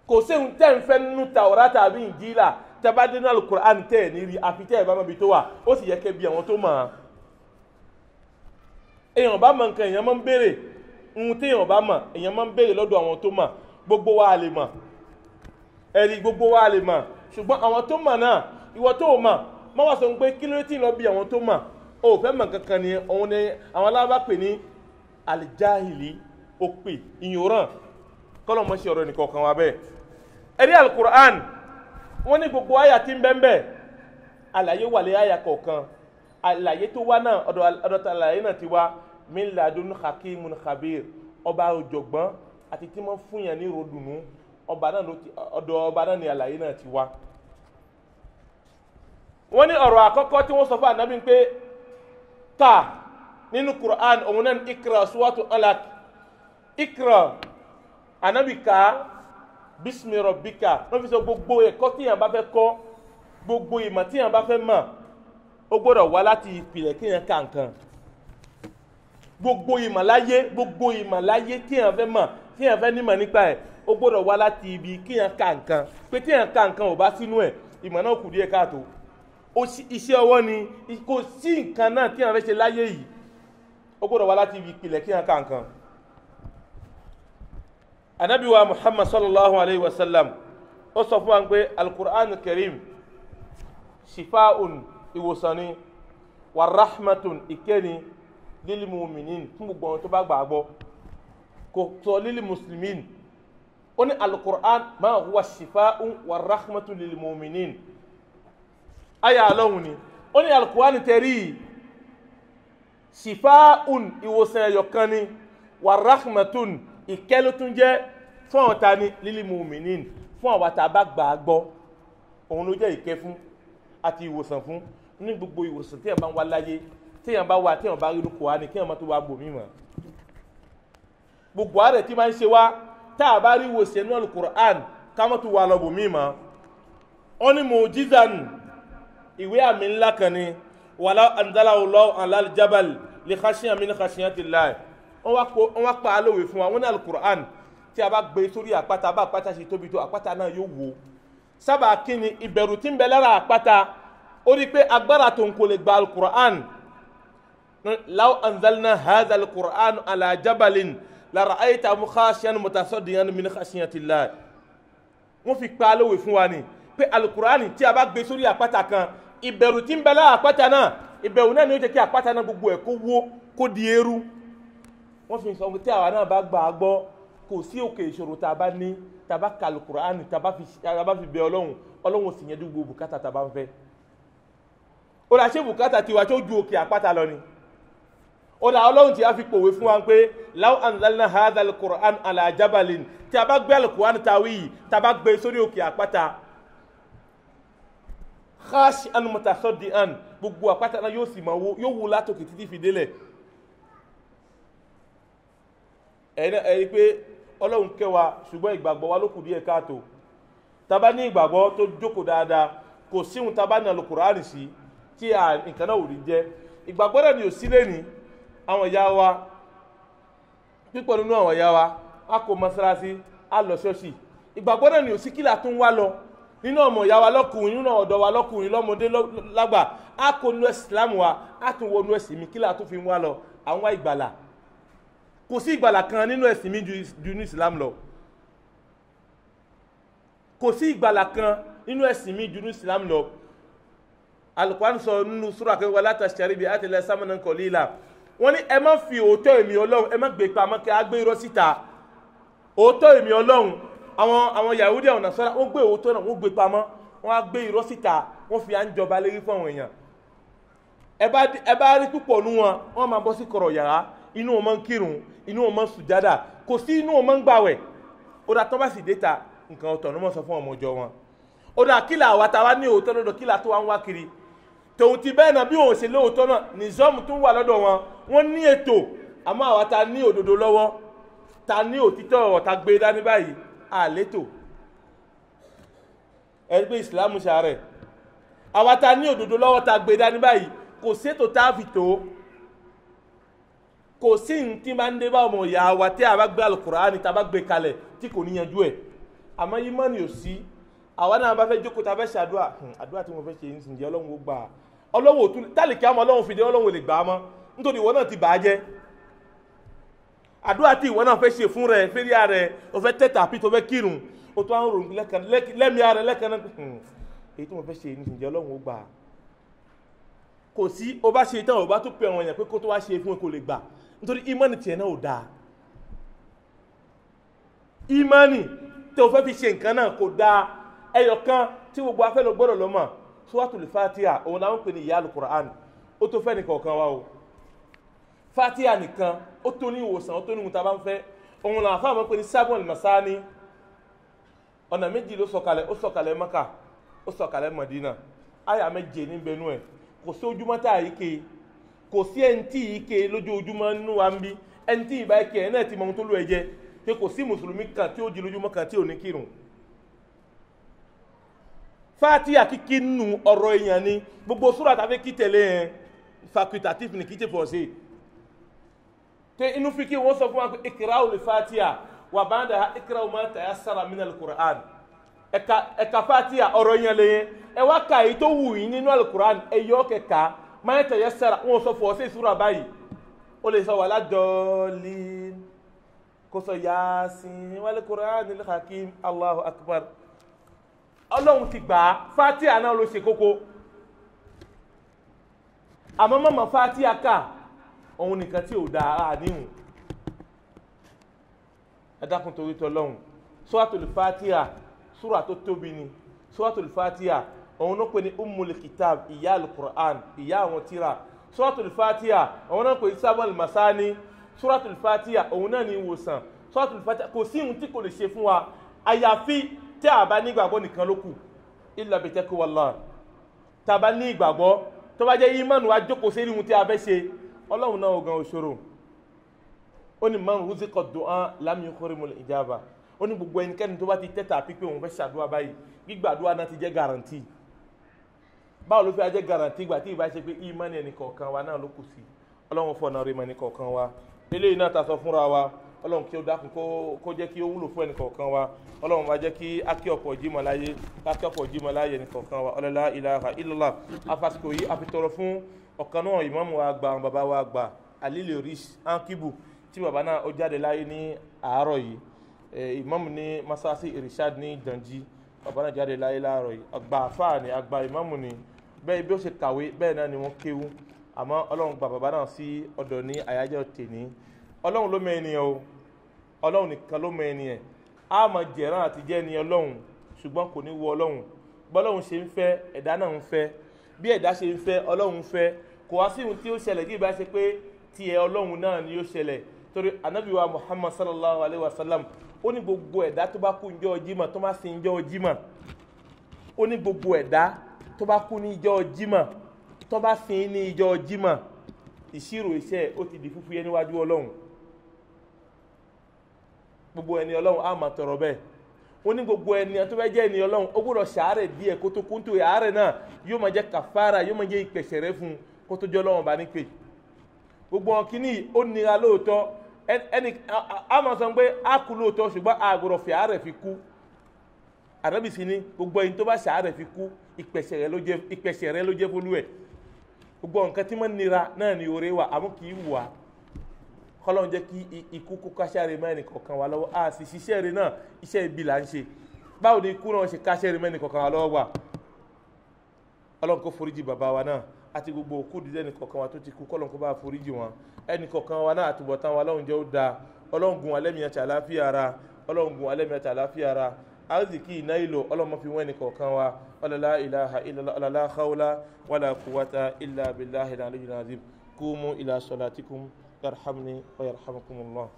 kò sí ohun tẹ́ ń fẹ́ nínú Tàórátà tàbí Ìnjílà tẹ́bá dé náà Al-Qur'an tẹ́ ẹ̀ ní rí àfi tẹ́ ẹ̀ bá mọ̀ bí tó wà ó sì yẹ kẹ́ bí àwọn tó mọ̀ èèyàn bá mọ̀ nǹkan èèyàn máa ń béèrè ohun tí èèyàn bá mọ̀ èèyàn máa ń béèrè lọ́dọ̀ àwọn tó mọ̀ gbogbo wa lè mọ̀ ẹ̀rí gbogbo wa lè mọ̀ ṣùgbọ́n àwọn tó mọ̀ náà ìwọ tó mọ̀ má wá sọ pé kí ló tí ń lọ bí àwọn tó mọ̀ ó fẹ́ mọ̀ kankan ni òun ni àwọn alábá pè ní alijahili ó pè ìyòràn kọ́lọ̀ mọ́ sí ọ̀rọ̀ nìkan kan wa bẹ́ẹ̀ ẹ̀rí Al-Qur'an wọ́n ní gbogbo àyà tí ń bẹ́ẹ̀ àlàyé wà lé àyà kọ̀ọ̀kan àlàyé tó wá náà ọ̀dọ̀ àlàyé náà ti wá min ladun hakimun khabir ọba ọ̀jọ̀gbọ́n àti tí wọ́n fún yàn ní ròdùnú ọ̀dọ̀ ọba náà ni àlàyé náà ti wá. wọ́n ní ọ̀rọ̀ àkọ́kọ́ tí wọ́n sọ fún ànábì pé ká nínú Qur'an òun náà ní ikra suwatu Alaq ikra ànábì ká bismi rabbika wọ́n fi sọ gbogbo ẹ̀kọ́ tí yàn bá fẹ́ kọ́ gbogbo ìmọ̀ tí yàn bá fẹ́ mọ̀ ó gbọ́dọ̀ wá láti ìpìlẹ̀ kí yàn ká nǹkan gbogbo ìmọ̀láyé tí yàn fẹ́ mọ̀ tí yàn fẹ́ nímọ̀ nípa ẹ̀ ó gbọ́dọ̀ wá láti ibi kí yàn ká nǹkan pé tí yàn ká nǹkan ò bá sínú ẹ̀ ìmọ̀ náà kù díẹ̀ káàtó iṣẹ́ ọwọ́ ni kò sí nǹkan náà tí yàn fẹ́ ṣe láyé yìí ó gbọ́dọ̀ wá láti ibi ìpìlẹ̀ kí yàn ká nǹkan. Ànábì wa Muhammad sallallahu alayhi wa sallam ó sọ fún wa pé Al-Qur'an Karim shifaun ìwòsàn ni wa rahmatun ìkẹ́ni lil mu'minin fún gbogbo àwọn tó bá gbàgbọ́ kò sọ lil muslimin ó ní Al-Qur'an ma huwa shifaun wa rahmatun lil mu'minin aya Ọlọ́hun ni ó ní Al-Qur'an tẹ̀rí shifaun ìwòsàn ẹ̀yọ̀kan ni wa rahmatun ìkẹ́ ló tún jẹ́ fún àwọn ta ni lil mu'minin fún àwọn tá bá gbàgbọ́ òun ló jẹ́ ìkẹ́ fún àti ìwòsàn fún ní gbogbo ìwòsàn tí yàn bá ń wá láyé tí yàn bá wà tí yàn bá rí lóko wá ní kí yàn má tó wá gbòmí mọ́ gbogbo ààrẹ tí máa ń ṣe wá tá a bá rí ìwòsàn ní Al-Qur'an ká má tó wá lọ gbòmí mọ́ ó ní mu'jizan ìwé àmì ńlá kan ni walaw anzalahu Allahu ala al-jabal li khashiya min khashiyatillahi wọ́n wá pa alóòwe fún wa wọ́n ní Al-Qur'an tí a bá gbé sórí àpáta bá àpáta ṣe tóbi tó àpáta náà yóò wó sábà kí ni ìbẹ̀rù tí ń bẹ lára àpáta ó rí pé agbára tó ń kò lè gba Al-Qur'an law anzalna hadha Al-Qur'an ala jabalin la ra'aytahu khashiyan mutasaddian min khashiyatillah wọ́n fi pa alóòwe fún wa ni pé Al-Qur'an tí a bá gbé sórí àpáta kan ìbẹ̀rù tí ń bẹ lára àpáta náà ìbẹ̀rù náà ni ó jẹ́ kí àpáta náà gbogbo ẹ̀ kó wó kó di eérú wọ́n fi sọ pé tí àwa náà bá gbà á gbọ́ kò sí òkè ìṣòro tá a bá ní tá a bá ka Al-Qur'an tá a bá fi bẹ Ọlọ́run sì yẹn dúgbò bùkátà tá a bá ń fẹ́ ó là ṣe bùkátà tiwa tó ju òkè àpáta lọ ni ó là Ọlọ́run tí a fi pòwe fún wa pé law anzalna hadha Al-Qur'an ala jabalin tí a bá gbé Al-Qur'an tàwí yìí tá a bá gbé sórí òkè àpáta khashi'an mutasaddian gbogbo àpáta náà yóò sì máa wó yóò wó látòkè títí fi délẹ̀ ẹ̀rí pé Ọlọ́run kẹwa ṣùgbọ́n ìgbàgbọ́ wa ló kù díẹ̀ káàtó tàbá ní ìgbàgbọ́ tó jókòó dáadáa kò síhun tàbá ní Al-Qur'an sí tí nǹkan náà ò rí jẹ́ ìgbàgbọ́ náà ni ò sí lẹ́ni àwọn ìyá wa pípọ̀ nínú àwọn ìyá wa a kò mọ́sálásí a lọ ṣọ́ọ̀ṣì ìgbàgbọ́ náà ni ò sí kílà tún wá lọ nínú ọmọ ìyá wa lọ́kùnrin nínú ọ̀dọ́ wa lọ́kùnrin lọ́mọdé lágbà a kò nu Islam wa a tún wọnú ẹ̀sìn mi kílà tún fi wá lọ àwọn ìgbàlà kò sí ìgbàlà kan nínú ẹ̀sìn mi ju ní Islam lọ kò sí ìgbàlà kan nínú ẹ̀sìn mi jù ní Islam lọ. Al-Qur'an sọ nínú súrà kan wala tashtari bi ayati llahi samanan qalila. Wọ́n ní ẹ má fi òótọ́ èmi Ọlọ́run ẹ má gbé pamọ́ kí a gbé irọ́ síta. Òótọ́ èmi Ọlọ́run àwọn Yahudi àwọn Nasara wọ́n gbé òótọ́ náà wọ́n gbé pamọ́ wọ́n á gbé irọ́ síta wọ́n fi à ń jọba lérí fún àwọn èèyàn. Ẹ bá rí púpọ̀ nú wọn wọ́n máa bọ́ sí kọ̀rọ̀ yàrá inú wọn máa ń kírun inú wọn máa ń sùjádà kò sí inú wọn máa ń gbàwẹ̀. Ó dà tán bá sì déta nǹkan ọ̀tọ̀ ní wọ́n sọ fún ọmọ ìjọ wọn. Ó dà kílà àwa tá wá ní òótọ́ lọ́dọ̀ kílà tó wá ń wá kiri. Tòun ti bẹ́ẹ̀ náà bí òun ṣe lóòótọ́ náà nìzọ́ọ̀mù tún wà lọ́dọ̀ wọn wọ́n ní ètò àmọ́ àwa ta ní òdodo lọ́wọ́ ta ní òtítọ́ ọ̀rọ̀ ta gbé dání báyìí àlétò ẹgbẹ́ ìsìlámù ṣàárẹ̀ àwa ta ní òdodo lọ́wọ́ ta gbé dání báyìí kò sétò tá a fi tó kò sí ní tí máa ń dé bá ọmọ ìyá wa tí a bá gbé Al-Qur'ani tá a bá gbé kalẹ̀ tí kò níyanjú ẹ̀ àmọ́ yìí mọ́ ni ò sí àwa náà bá fẹ́ jókòó tá a fẹ́ ṣàdúrà àdúrà tí mo fẹ́ ṣe ń sìn jẹ́ Ọlọ́run ó gbà á Ọlọ́run ò tún tálíkì àmọ́ Ọlọ́run fìdí Ọlọ́run lè gbà á mọ́ nítorí ìwọ náà ti bà á jẹ́ àdúrà tí ìwọ náà fẹ́ ṣe fún rẹ fẹ́ríà rẹ o fẹ́ tẹ́tà àpí tó fẹ́ kírun o tó ń ròyìn lẹ́mìí rẹ lẹ́kàn náà èyí tí mo fẹ́ ṣe ní ìjẹ́ Ọlọ́run ó gbà á kò sí o bá ṣe tán o bá tún pè àwọn èèyàn pé kó tó wá ṣe fún ẹ kó lè gbà nítorí ìmánì tiẹ̀ náà ò dáa ìmánì tí o fẹ́ fi ṣe nǹkan náà kò dáa ẹyọ kan tí gbogbo afẹ́ lọ gbọ́dọ̀ lọ́mọ Suratul Fatiha òun náà ń pè ní ìyá Al-Qur'an ó tó fẹ́ nìkan kan wá o Fatiha nìkan ó tó ní ìwòsàn ó tó ní ìwòsàn bá ń fẹ́ òun làwọn afáàmọ́ pé ní Sab'ul Masani ọ̀nà méjì ló sọ̀kalẹ̀ ó sọ̀kalẹ̀ Mẹ́kà ó sọ̀kalẹ̀ Mádínà àyà méje níbẹ̀ nú ẹ̀ kò sí ojúmọ́ tá a yìí ké kò sí ẹni tí yìí ké lójoojúmọ́ nínú wa ń bí ẹni tí ìbá ké ẹ̀ náà ti mọ ohun tó lù ẹ jẹ pé kò sí mùsùlùmí kan tí ó di lójúmọ́ kan tí ò ní kírun Fatiha kíkí nù ọ̀rọ̀ èèyàn ni gbogbo súrà tàbí kí tẹ̀lé ẹ̀ facultative ni kí tẹ̀ fọ́ sí te inú fi kí wọ́n sọ fún wa pé ikra'u Fatiha wà ba'da ikra'u ma tayassara min al-Qur'an ẹ̀ka Fatiha ọ̀rọ̀ èèyàn lẹ́yìn ẹ wá ka èyí tó wù yín nínú al-Qur'an ẹ yọ kẹka ma tayassara wọ́n sọ fọ́ sí súrà báyìí ó lè sọ wala dallin kó sọ Yasin wal Qur'anil hakim Allahu akbar Ọlọ́run ti gbà á Fatiha náà ló ṣe kókó àmọ́ mọ́mọ́ Fatiha ká òun nìkan tí ò dáa níhùn ẹ dákun torí tọlọ́hun Suratul Fatiha súrà tó tóbi ni Suratul Fatiha òun ló pè ní Ummul Kitab ìyá Al-Qur'an ìyá àwọn tíra Suratul Fatiha òun náà pè ní Sab'ul Masani Suratul Fatiha òun náà ní ìwòsàn Suratul Fatiha kò sí ohun tí kò lè ṣe fún wa àyàfi tí a bá ní ìgbàgbọ́ nìkan ló kù illa bi taqwallah tá a bá ní ìgbàgbọ́ tó bá jẹ́ ìmánu wa jókòó sí irun tí a fẹ́ ṣe Ọlọ́run náà ogan òṣòro ó ní man ruziqa du'a lam yukhrimul ijaba ó ní gbogbo ẹnikẹ́ni tó bá ti tẹ́tà pípé òun fẹ́ ṣàdúrà báyìí gbígbàdúrà náà ti jẹ́ garanti báwo ló fi ajẹ́ garanti ìgbà tí ìbá ṣe pé ìmánu ẹnì kọ̀ọ̀kan wa náà ló kù sí Ọlọ́run fọ̀nà rí mọ́ ẹnì kọ̀ọ̀kan wa eléyìí náà ta sọ fúnra wa Ọlọ́run kí ó dákun kó jẹ́ kí ó wúlò fún ẹnì kọ̀ọ̀kan wa Ọlọ́run máa jẹ́ kí akí ọ̀pọ̀ jímọ̀ láyé kákí ọ̀pọ̀ jímọ̀ láyé ẹnì kọ̀ọ̀kan wa la ilaha illallah afásitì yìí afitọrọ fún ọ̀kan náà ìmáàmù wa àgbà àwọn bàbá wa àgbà Alile Rich Ankibu tí bàbá náà ó jáde láyé ní àárọ̀ yìí ìmáàmù ní Masasi Irishad ní Ìdànjí bàbá náà jáde láyé láàárọ̀ yìí àgbà àfáà ni àgbà ìmáàmù ni bẹ́ẹ̀ bí ó ṣe kàwé bẹ́ẹ̀ náà ni wọ́n kéwú àmọ́ Ọlọ́run gba bàbá náà sí ọ̀dọ̀ ní àyájọ́ tèní Ọlọ́run ló mọ ènìyàn o Ọlọ́run nìkan ló mọ ènìyàn a máa jẹ̀rán àti jẹ́ ni Ọlọ́run ṣùgbọ́n kò ní wo Ọlọ́run bọ́lọ́run ṣe ń fẹ́ ẹ̀dá náà ń fẹ́ bí ẹ̀dá ṣe ń fẹ́ Ọlọ́run ń fẹ́ kò wá sí ohun tí ó ṣẹlẹ̀ tí ìbá ṣe pé tiẹ̀ Ọlọ́run náà ni ó ṣẹlẹ̀ torí Ànábì wa Muhammad sallallahu alayhi wa sallam ó ní gbogbo ẹ̀dá tó bá kú níjọ́ Jímọ̀ tó bá sin níjọ́ Jímọ̀ ó ní gbogbo ẹ̀dá tó bá kú níjọ́ Jímọ̀ tó bá sin ní níjọ́ Jímọ̀ ìṣirò iṣẹ́ ó ti di fúfúyẹ́ níwájú Ọlọ́run gbogbo ẹni Ọlọ́run á máa tọrọ bẹ́ẹ̀ ó ní gbogbo ẹni tó bá jẹ́ ẹni Ọlọ́run ó gbọ́dọ̀ ṣàárẹ̀ díẹ̀ kó tó kúntù àárẹ̀ náà yóò máa jẹ́ kàfàrà yóò máa jẹ́ ìpẹ̀ṣẹ̀ rẹ fún kó tó jẹ́ Ọlọ́run bá ní pè gbogbo wọn kìíní ó nira lóòótọ́ ẹni a máa sọ pé a kú lóòótọ́ ṣùgbọ́n a gbọ́dọ̀ fi àárẹ̀ fi kú Ànábì sí ni gbogbo ẹni tó bá ṣàárẹ̀ fi kú ìpẹ̀ṣẹ̀ rẹ ló jẹ́ fólú ẹ̀ gbogbo nǹkan tí wọ́n nira náà ni oore wà àmọ́ kì í wù wá kọ́lọ́n jẹ́ kí ikú kó káṣá rẹ̀ mẹ́rin kọ̀ọ̀kan wà lọ́wọ́ a sì ṣiṣẹ́ rẹ̀ náà iṣẹ́ ibi là ń ṣe báwo ni ikú náà ṣe káṣẹ́ rí mẹ́ni kọ̀ọ̀kan wa lọ́wọ́ wà ọlọ́run kó foríjì bàbá wa náà àti gbogbo òkú dídẹ́ ní kọ̀ọ̀kan wa tó ti kú kọ́lọ́run kó bá foríjì wọn ẹni kọ̀ọ̀kan wa náà àtúbọ̀tán wa ọlọ́run jẹ́ ó dáa ọlọ́run gun alẹ́mìí àti àlàáfíà ara ọlọ́run gun alẹ́mìí àti àlàáfíà ara arziki iná ìlò ọlọ́run fi wọ́n ní kọ̀ọ̀kan wa la ilaha illallah la hawla wala quwwata illa billahi al-aliyyil azim qumu ila salatikum yarhamni wa yarhamukumullah.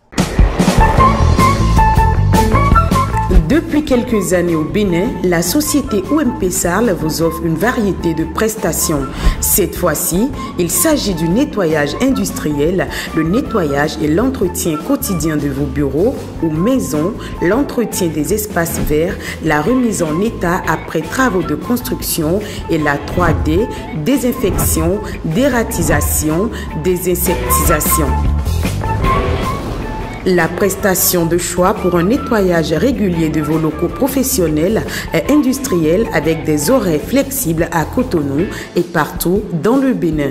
Depuis quelques années au Bénin, la société OMP Sarl vous offre une variété de prestations. Cette fois-ci, il s'agit du nettoyage industriel, le nettoyage et l'entretien quotidien de vos bureaux ou maisons, l'entretien des espaces verts, la remise en état après travaux de construction et la 3D, désinfection, dératisation, désinsectisation. La prestation de choix pour un nettoyage régulier de vos locaux professionnels et industriels avec des horaires flexibles à Cotonou et partout dans le Bénin.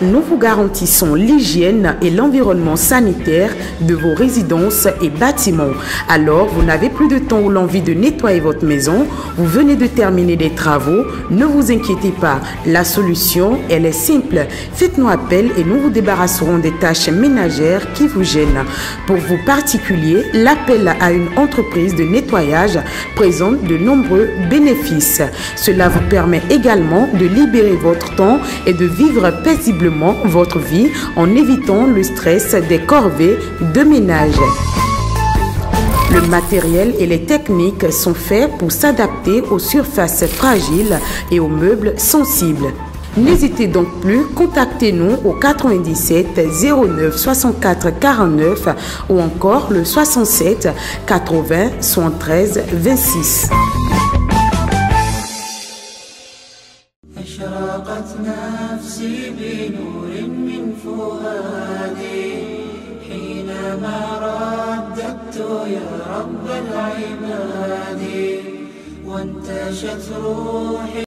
Nous vous garantissons l'hygiène et l'environnement sanitaire de vos résidences et bâtiments. Alors, vous n'avez plus de temps ou l'envie de nettoyer votre maison, vous venez de terminer des travaux, ne vous inquiétez pas, la solution, elle est simple. Faites-nous appel et nous vous débarrasserons des tâches ménagères qui vous gênent. Pour vous particuliers, l'appel à une entreprise de nettoyage présente de nombreux bénéfices. Cela vous permet également de libérer votre temps et de vivre paisiblement votre vie en évitant le stress des corvées de ménage. Le matériel et les techniques sont faits pour s'adapter aux surfaces fragiles et aux meubles sensibles. N'hésitez donc plus, contactez-nous au 97 09 64 49 ou encore le 67 80 73 26. أشرقت نفسي بنور من فؤادي حينما رددت يا رب العباد وانتشت روحي